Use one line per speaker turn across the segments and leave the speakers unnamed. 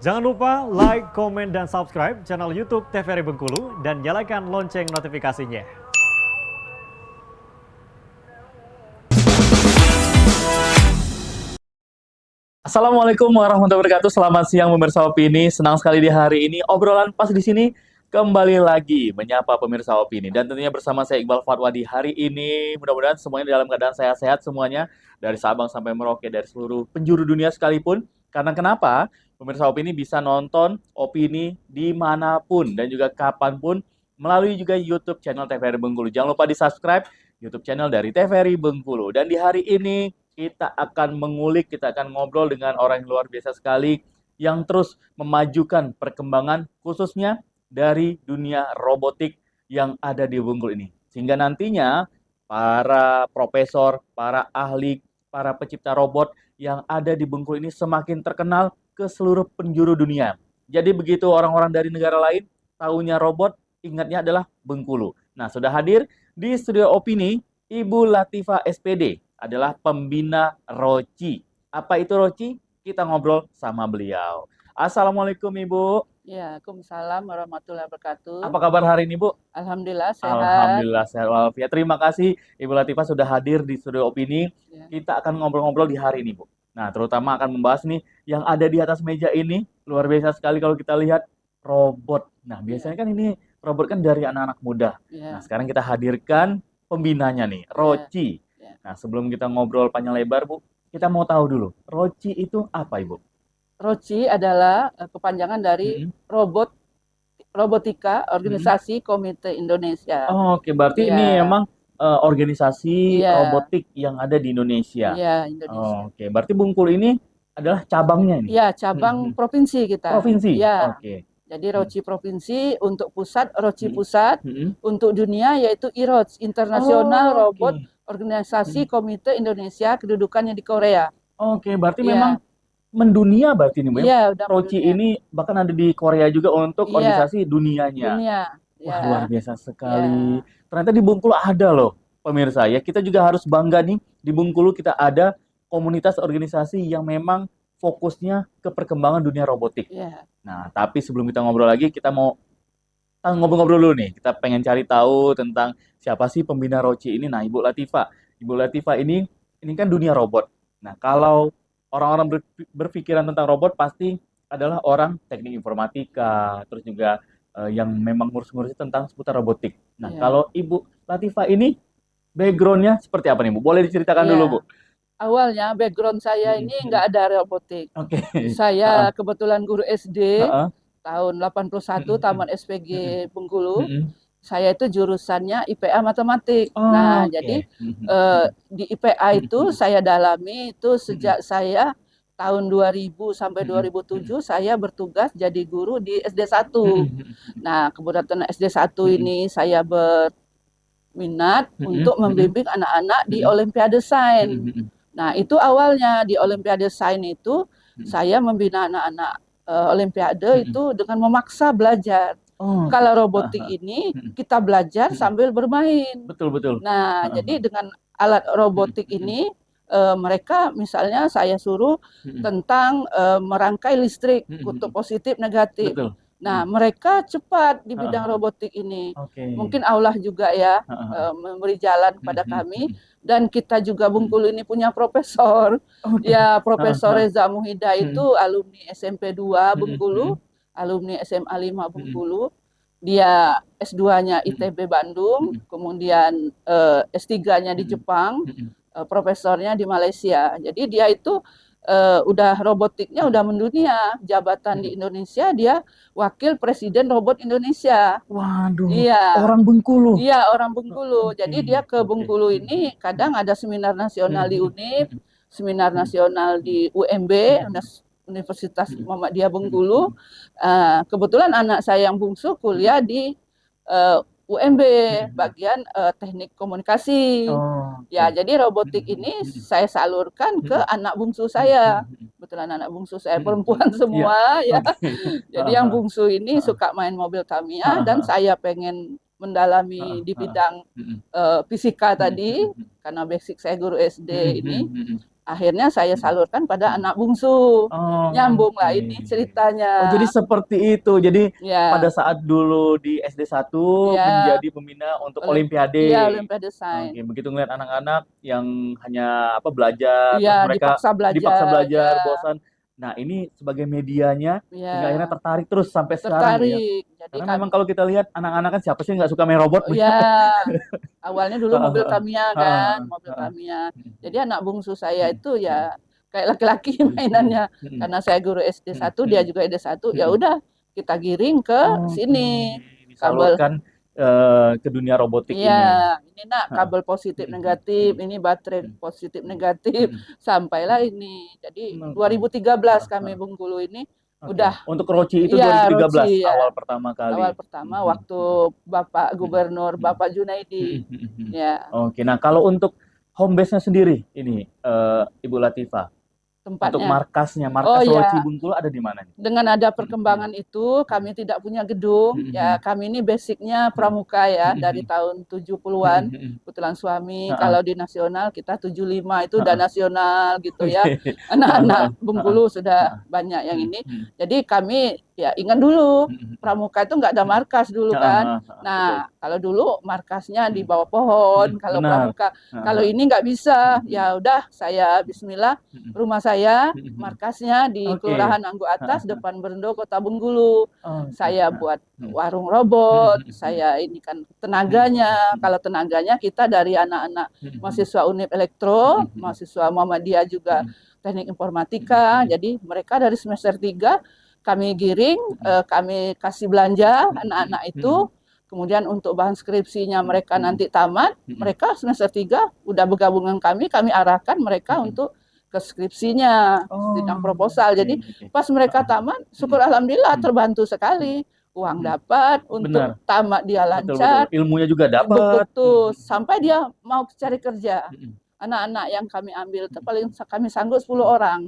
Jangan lupa like, komen, dan subscribe channel YouTube TVRI Bengkulu dan nyalakan lonceng notifikasinya.
Assalamualaikum warahmatullahi wabarakatuh. Selamat siang pemirsa Opini. Senang sekali di hari ini obrolan pas di sini kembali lagi menyapa pemirsa Opini. Dan tentunya bersama saya Iqbal Fatwa di hari ini. Mudah-mudahan semuanya dalam keadaan sehat-sehat semuanya. Dari Sabang sampai Merauke, dari seluruh penjuru dunia sekalipun. Karena kenapa? Pemirsa Opini bisa nonton Opini dimanapun dan juga kapanpun melalui juga YouTube channel TVRI Bengkulu. Jangan lupa di-subscribe YouTube channel dari TVRI Bengkulu. Dan di hari ini kita akan mengulik, kita akan ngobrol dengan orang yang luar biasa sekali yang terus memajukan perkembangan khususnya dari dunia robotik yang ada di Bengkulu ini. Sehingga nantinya para profesor, para ahli, para pencipta robot yang ada di Bengkulu ini semakin terkenal ke seluruh penjuru dunia. Jadi begitu orang-orang dari negara lain tahunya robot, ingatnya adalah Bengkulu. Nah, sudah hadir di studio Opini Ibu Latifah SPD adalah pembina Roci. Apa itu Roci? Kita ngobrol sama beliau. Assalamualaikum Ibu.
Ya, Waalaikumsalam warahmatullahi wabarakatuh.
Apa kabar hari ini Bu?
Alhamdulillah sehat.
Alhamdulillah sehat walafiat. Terima kasih Ibu Latifah sudah hadir di studio Opini.
Ya.
Kita akan ngobrol-ngobrol di hari ini Bu. Nah, terutama akan membahas nih yang ada di atas meja ini. Luar biasa sekali kalau kita lihat robot. Nah, biasanya kan ini robot kan dari anak-anak muda.
Ya.
Nah, sekarang kita hadirkan pembinanya nih, Roci.
Ya.
Nah, sebelum kita ngobrol panjang lebar, Bu, kita mau tahu dulu, Roci itu apa, Ibu?
Roci adalah kepanjangan dari robotika organisasi Komite Indonesia.
Oh, oke, berarti
Ya.
ini emang organisasi
Ya.
robotik yang ada di Indonesia.
Iya, Indonesia.
Oke, berarti Bengkulu ini adalah cabangnya ini.
Ya, cabang provinsi kita.
Provinsi.
Ya.
Oke.
Jadi Roci provinsi, untuk pusat Roci pusat,
Mm-mm.
untuk dunia yaitu IROC, International
Oh,
Robot
oke.
Organisasi Komite Indonesia, kedudukannya di Korea.
Oke, berarti
Iya.
memang mendunia berarti ini, Bu.
Iya, udah
Roci
mendunia.
ini bahkan ada di Korea juga untuk
Iya.
organisasi dunianya.
Dunia.
Wah,
Ya.
luar biasa sekali.
Ya.
Ternyata di Bengkulu ada loh, pemirsa ya. Kita juga harus bangga nih, di Bengkulu kita ada komunitas organisasi yang memang fokusnya ke perkembangan dunia robotik.
Ya.
Nah, tapi sebelum kita ngobrol lagi, kita mau ngobrol-ngobrol dulu nih. Kita pengen cari tahu tentang siapa sih pembina Roci ini. Nah, Ibu Latifah. Ibu Latifah ini kan dunia robot. Nah, kalau orang-orang berpikiran tentang robot pasti adalah orang teknik informatika, terus juga yang memang ngurus-ngurus tentang seputar robotik. Nah,
Iya.
kalau Ibu Latifah ini background-nya seperti apa nih, Bu? Boleh diceritakan
Iya.
dulu, Bu?
Awalnya background saya ini nggak ada robotik.
Oke.
Saya kebetulan guru SD
Heeh.
tahun 81 taman SPG Bengkulu.
Mm-mm.
Saya itu jurusannya IPA matematik.
Oh,
Nah,
oke.
jadi di IPA itu saya dalami itu sejak saya tahun 2000 sampai 2007 saya bertugas jadi guru di SD 1. Nah, kebetulan SD 1 ini saya berminat untuk membimbing anak-anak di Olimpiade Sains. Nah, itu awalnya di Olimpiade Sains itu saya membina anak-anak Olimpiade itu dengan memaksa belajar.
Oh,
Kalau robotik ini kita belajar sambil bermain.
betul.
Nah, jadi dengan alat robotik ini mereka misalnya saya suruh tentang merangkai listrik, kutub positif negatif.
Betul.
Nah, mereka cepat di bidang robotik ini.
Oke.
Mungkin Allah juga ya memberi jalan kepada kami. Dan kita juga Bengkulu ini punya profesor. Ya, Profesor Reza Muhida itu alumni SMP 2 Bengkulu, alumni SMA 5 Bengkulu. Dia S2-nya ITB Bandung, kemudian S3-nya di Jepang, profesornya di Malaysia. Jadi dia itu udah robotiknya udah mendunia. Jabatan di Indonesia dia wakil presiden robot Indonesia.
Waduh.
Iya.
Orang Bengkulu.
Iya, orang Bengkulu.
Oke,
Jadi dia ke
oke.
Bengkulu ini kadang ada seminar nasional di UNIF, seminar nasional di UMB, Universitas Muhammadiyah Bengkulu. Kebetulan anak saya yang bungsu kuliah di UMB, bagian teknik komunikasi.
Oh,
Ya, jadi robotik ini saya salurkan ke anak bungsu saya. Kebetulan anak bungsu saya perempuan semua, ya. Jadi yang bungsu ini suka main mobil Tamiya dan saya pengen mendalami di bidang fisika tadi karena basic saya guru SD ini. akhirnya saya salurkan pada anak bungsu.
Oh,
Nyambung lah
oke.
ini ceritanya.
Oh, jadi seperti itu. Jadi pada
Ya,
saat dulu di SD 1
ya,
menjadi pembina untuk
oleh iya
Olimpiade.
Olimpiade
Oke,
Sains.
begitu ngeliat anak-anak yang hanya apa belajar,
Iya,
terus mereka
dipaksa
dipaksa
belajar, ya,
belajar, bosan. Nah, ini sebagai medianya sehingga akhirnya
ya,
tertarik terus sampai sekarang Bu ya.
tertarik. Jadi
Karena
kami,
memang kalau kita lihat anak-anak kan siapa sih nggak suka main robot Bu ya?
ya, awalnya dulu
Heeh,
mobil
heeh.
Tamiya
Heeh,
kan, mobil
heeh.
Tamiya.
Mhm,
Jadi anak bungsu saya
mhm,
itu
mhm,
ya kayak laki-laki
mhm, mhm,
mainannya.
mhm,
Karena saya guru SD
mhm,
1, dia
mhm,
juga SD 1, ya
mhm.
udah kita giring ke
Oke,
sini. Kabel.
disalurkan ke dunia robotik
Iya,
ini.
ini nak
Heeh.
kabel positif
Mhm,
negatif,
mhm,
ini baterai
mhm,
positif
mhm,
negatif,
mhm,
sampailah ini. Jadi
Oke.
2013
Heeh,
kami
heeh.
Bengkulu ini
Oke.
udah,
Untuk Roci itu
iya
2013
Roci ya.
awal pertama kali.
Awal pertama
Mhm,
waktu
mhm,
Bapak
mhm,
Gubernur
mhm,
Bapak
mhm,
Junaidi.
mhm, mhm.
Ya,
Oke. Nah, kalau untuk home base-nya sendiri ini Ibu Latifah, untuk
tempatnya.
markasnya,
Oh
markas Roci
ya,
Bengkulu ada di mana nih?
dengan ada
Mhm, mhm,
perkembangan itu, kami tidak punya gedung. Ya,
mhm,
kami ini basicnya
mhm,
pramuka ya,
mhm,
dari
mhm,
tahun
mhm,
70-an.
mhm.
Kebetulan suami,
Heeh,
kalau di nasional kita 75 itu udah
heeh.
nasional gitu ya.
Oke. Heeh, heeh,
Anak-anak
heeh,
Bengkulu sudah
heeh.
banyak yang
Mhm,
ini.
mhm,
Jadi kami ya ingat dulu,
mhm, mhm,
pramuka itu nggak ada
mhm.
markas dulu
Heeh,
kan.
heeh, heeh, betul.
Nah, kalau dulu markasnya di
Mhm,
bawah
mhm,
pohon, kalau
benar.
pramuka.
Heeh,
Kalau
heeh.
ini nggak bisa,
Mhm, mhm,
ya udah saya Bismillah,
mhm,
rumah saya
mhm, mhm.
markasnya di
Oke.
Kelurahan Anggo
Heeh,
Atas,
heeh.
depan Berendo, Kota Bengkulu.
Oke.
Saya
Heeh.
buat
Mhm.
warung
Mhm,
robot,
mhm, mhm.
saya ini kan
Mhm,
tenaganya.
mhm,
Kalau tenaganya kita dari anak-anak
mhm, mhm.
mahasiswa Unip
Mhm,
Elektro,
mhm,
mahasiswa Muhammadiyah juga
mhm,
teknik
mhm,
informatika.
mhm,
Jadi mereka dari semester 3 kami giring,
mhm,
kami kasih belanja
mhm, mhm,
anak-anak
mhm,
itu. Kemudian untuk bahan skripsinya
mhm,
mereka
mhm,
nanti tamat,
mhm,
mereka semester 3 udah bergabung dengan kami arahkan mereka
mhm.
untuk ke skripsinya, sidang
Oh,
proposal.
oke,
Jadi
oke.
pas mereka
Heeh, heeh.
tamat,
Mhm,
syukur alhamdulillah
mhm,
terbantu
mhm,
sekali. Uang
mhm.
dapat,
Benar,
untuk tamat dia
betul, betul.
lancar,
Ilmunya juga dapat. Mhm,
betul,
mhm,
sampai dia mau cari kerja.
mhm,
Anak-anak yang kami ambil itu
mhm,
paling kami sanggup 10
mhm.
orang.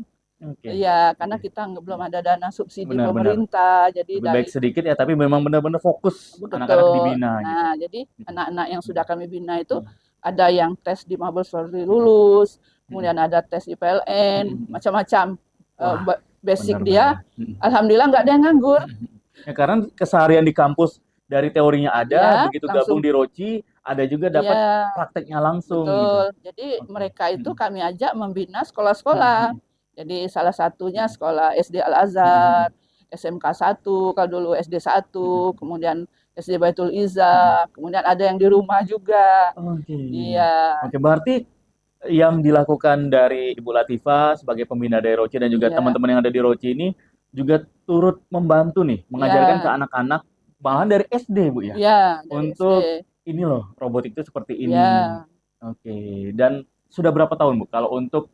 Oke,
Iya, karena
oke.
kita belum
Mhm.
ada dana subsidi
Benar, benar.
pemerintah. Jadi
Lebih baik
dari
sedikit ya, tapi memang benar-benar fokus anak-anak
betul.
dibina gitu.
Nah, jadi
Mhm,
anak-anak yang
mhm,
sudah kami bina itu
mhm,
ada yang tes di Mabes Polri
mhm,
lulus,
mhm,
kemudian ada tes di PLN,
mhm, mhm.
macam-macam.
Wah,
Basic dia,
benar-benar. Mhm,
alhamdulillah nggak ada yang nganggur.
mhm, mhm. Ya, karena keseharian di kampus dari teorinya ada,
Ya,
begitu gabung
langsung.
di Roci, ada juga dapat
Iya,
prakteknya langsung gitu.
betul. Jadi
Oke.
mereka itu
Mhm,
kami ajak membina
mhm,
sekolah-sekolah.
mhm,
Jadi salah satunya
mhm,
sekolah SD
mhm,
Al-Azhar,
mhm,
SMK 1, kalau dulu SD
mhm,
1, kemudian SD Baitul
mhm.
Izzah, kemudian ada yang di rumah juga.
Oke.
Iya,
Oke, berarti yang dilakukan dari Ibu Latifah sebagai pembina dari Roci dan juga
iya,
teman-teman yang ada di Roci ini juga turut membantu nih mengajarkan ke
iya,
anak-anak malahan dari SD Bu ya
iya dari SD.
untuk ini loh robotik itu seperti ini.
Iya.
Oke, dan sudah berapa tahun Bu kalau untuk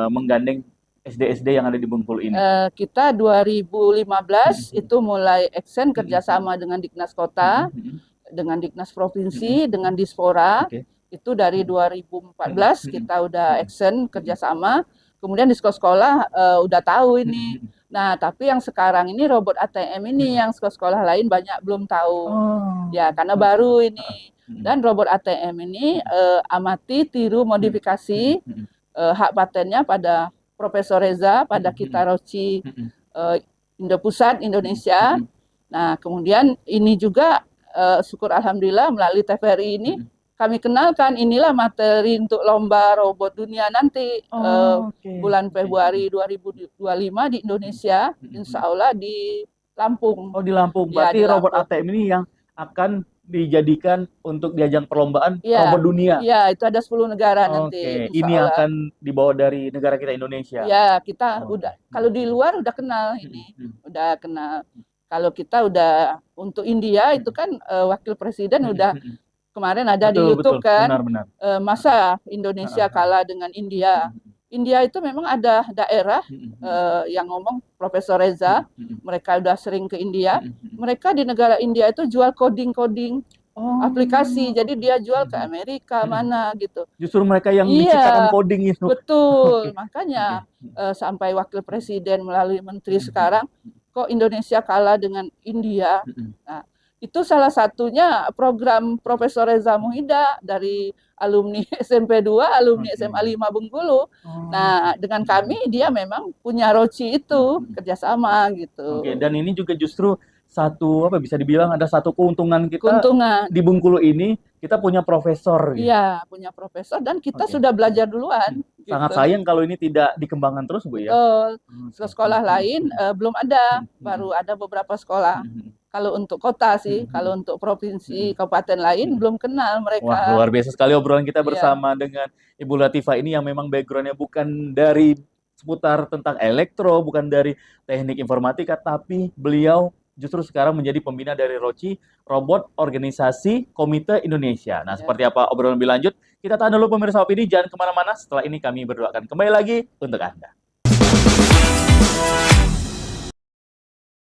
menggandeng SD-SD yang ada di Bengkulu ini?
Kita 2015
Mhm,
itu mulai action
mhm, mhm,
kerjasama dengan Diknas Kota,
mhm, mhm,
dengan Diknas
mhm,
Provinsi, dengan
mhm.
Dispora.
Oke.
Itu dari
Mhm, mhm,
2014
mhm,
kita udah
mhm,
action
mhm,
kerjasama. Kemudian di sekolah-sekolah udah tahu
mhm,
ini.
mhm.
Nah, tapi yang sekarang ini robot ATM ini
Mhm.
yang sekolah-sekolah lain banyak belum tahu. Ya,
Oh,
karena
heeh,
baru
heeh,
ini.
mhm,
Dan robot ATM ini
mhm,
amati, tiru,
mhm,
modifikasi
mhm, mhm,
hak patennya pada Profesor Reza, pada
mhm,
kita Roci
mhm,
eh, Indo Pusat
mhm,
Indonesia.
mhm,
Nah, kemudian ini juga syukur alhamdulillah melalui TVRI ini
mhm.
kami kenalkan inilah materi untuk lomba robot dunia nanti
Oke,
bulan
oke, mhm,
Februari 2025 di
mhm,
Indonesia,
mhm,
insya
mhm.
Allah di Lampung.
Oh, di Lampung.
Ya,
Berarti
di
robot
Lampung.
ATM ini yang akan dijadikan untuk di ajang perlombaan robot
Ya,
dunia.
ya itu ada 10 negara nanti,
Oke,
insya
ini
Allah.
akan dibawa dari negara kita Indonesia.
Ya, kita udah
Oke.
kalau
Mhm,
di
mhm,
luar udah kenal
mhm,
ini,
mhm,
udah kenal. Kalau kita udah untuk India itu
mhm,
kan wakil presiden
mhm,
udah
mhm.
kemarin ada di
Betul, betul.
YouTube kan,
Benar-benar.
masa
Heeh,
Indonesia
heeh.
kalah dengan India.
Mhm,
India itu memang ada daerah
mhm, mhm,
yang ngomong Profesor Reza,
mhm, mhm,
mereka udah sering ke India.
mhm, mhm.
Mereka di negara India itu jual coding-coding aplikasi,
Oh,
jadi
oke.
dia jual ke
Mhm,
Amerika
mhm.
mana gitu.
Justru mereka yang menciptakan
Iya,
coding itu.
betul.
Oke,
Makanya
oke.
sampai wakil presiden melalui menteri
Mhm, mhm,
sekarang, kok Indonesia kalah dengan India?
mhm,
Nah, itu salah satunya program Profesor Reza Muhida dari alumni SMP 2, alumni
Oke.
SMA 5 Bengkulu.
Oh.
Nah, dengan kami dia memang punya roci itu kerjasama gitu.
Oke, dan ini juga justru satu apa bisa dibilang ada satu keuntungan kita
Keuntungan.
di Bengkulu ini kita punya profesor gitu.
Iya, punya profesor dan kita
Oke.
sudah belajar duluan.
Sangat
gitu.
sayang kalau ini tidak dikembangkan terus Bu ya.
Betul.
Oke.
Sekolah lain belum ada,
Hmm.
baru ada beberapa sekolah.
Hmm.
Kalau untuk kota sih,
Hmm.
kalau untuk provinsi, kabupaten lain belum kenal
Wah,
mereka.
luar biasa sekali obrolan kita
Iya.
bersama dengan Ibu Latifah ini yang memang backgroundnya bukan dari seputar tentang elektro, bukan dari teknik informatika, tapi beliau justru sekarang menjadi pembina dari ROCI, Robot Organisasi Komite Indonesia. Nah,
Ya.
seperti apa obrolan lebih lanjut? Kita tahan dulu pemirsa opini, jangan kemana-mana. Setelah ini kami berdua akan kembali lagi untuk Anda.